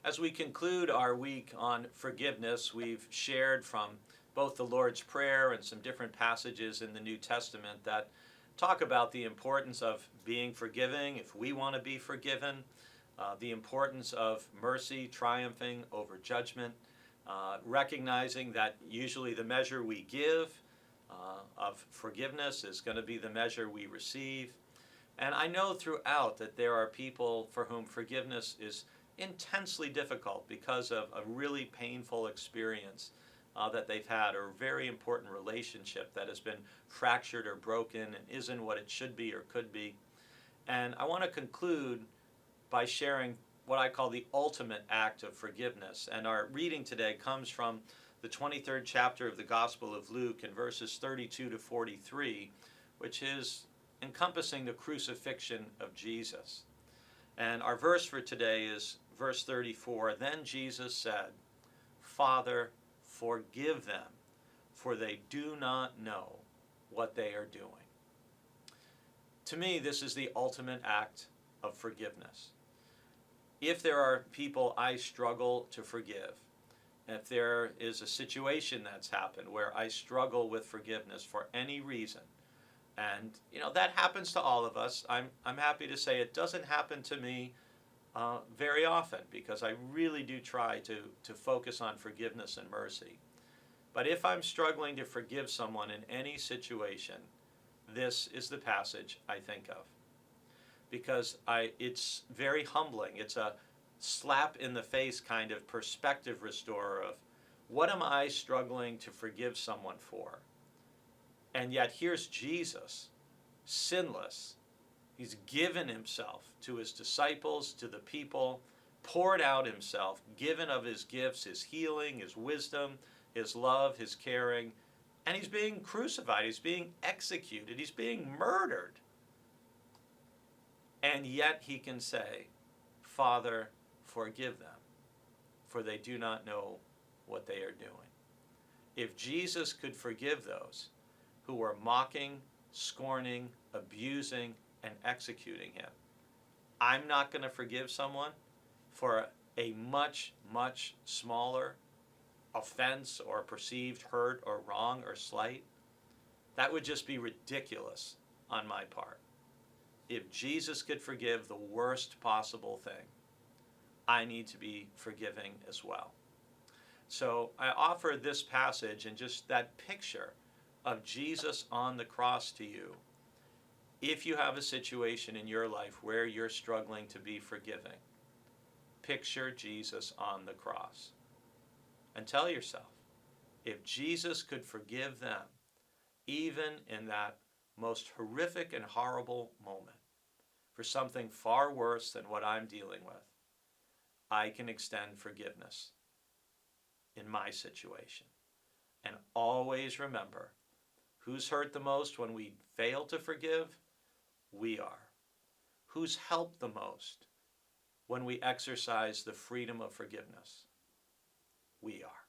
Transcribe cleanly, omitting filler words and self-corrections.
As we conclude our week on forgiveness, we've shared from both the Lord's Prayer and some different passages in the New Testament that talk about the importance of being forgiving if we want to be forgiven, the importance of mercy triumphing over judgment, recognizing that usually the measure we give of forgiveness is going to be the measure we receive. And I know throughout that there are people for whom forgiveness is intensely difficult because of a really painful experience that they've had, or a very important relationship that has been fractured or broken and isn't what it should be or could be. And I want to conclude by sharing what I call the ultimate act of forgiveness. And our reading today comes from the 23rd chapter of the Gospel of Luke in verses 32 to 43, which is encompassing the crucifixion of Jesus. And our verse for today is verse 34. Then Jesus said, "Father, forgive them, for they do not know what they are doing." To me, this is the ultimate act of forgiveness. If there are people I struggle to forgive, if there is a situation that's happened where I struggle with forgiveness for any reason, and that happens to all of us, I'm happy to say it doesn't happen to me very often, because I really do try to focus on forgiveness and mercy. But if I'm struggling to forgive someone in any situation, this is the passage I think of. Because it's very humbling. It's a slap in the face kind of perspective restorer of what am I struggling to forgive someone for? And yet here's Jesus, sinless. He's given himself to his disciples, to the people, poured out himself, given of his gifts, his healing, his wisdom, his love, his caring, and he's being crucified, he's being executed, he's being murdered. And yet he can say, "Father, forgive them, for they do not know what they are doing." If Jesus could forgive those who were mocking, scorning, abusing, and executing him, I'm not going to forgive someone for a much, much smaller offense or perceived hurt or wrong or slight. That would just be ridiculous on my part. If Jesus could forgive the worst possible thing, I need to be forgiving as well. So I offer this passage and just that picture of Jesus on the cross to you. If you have a situation in your life where you're struggling to be forgiving, picture Jesus on the cross and tell yourself, if Jesus could forgive them, even in that most horrific and horrible moment, for something far worse than what I'm dealing with, I can extend forgiveness in my situation. And always remember, who's hurt the most when we fail to forgive? We are. Who's helped the most when we exercise the freedom of forgiveness? We are.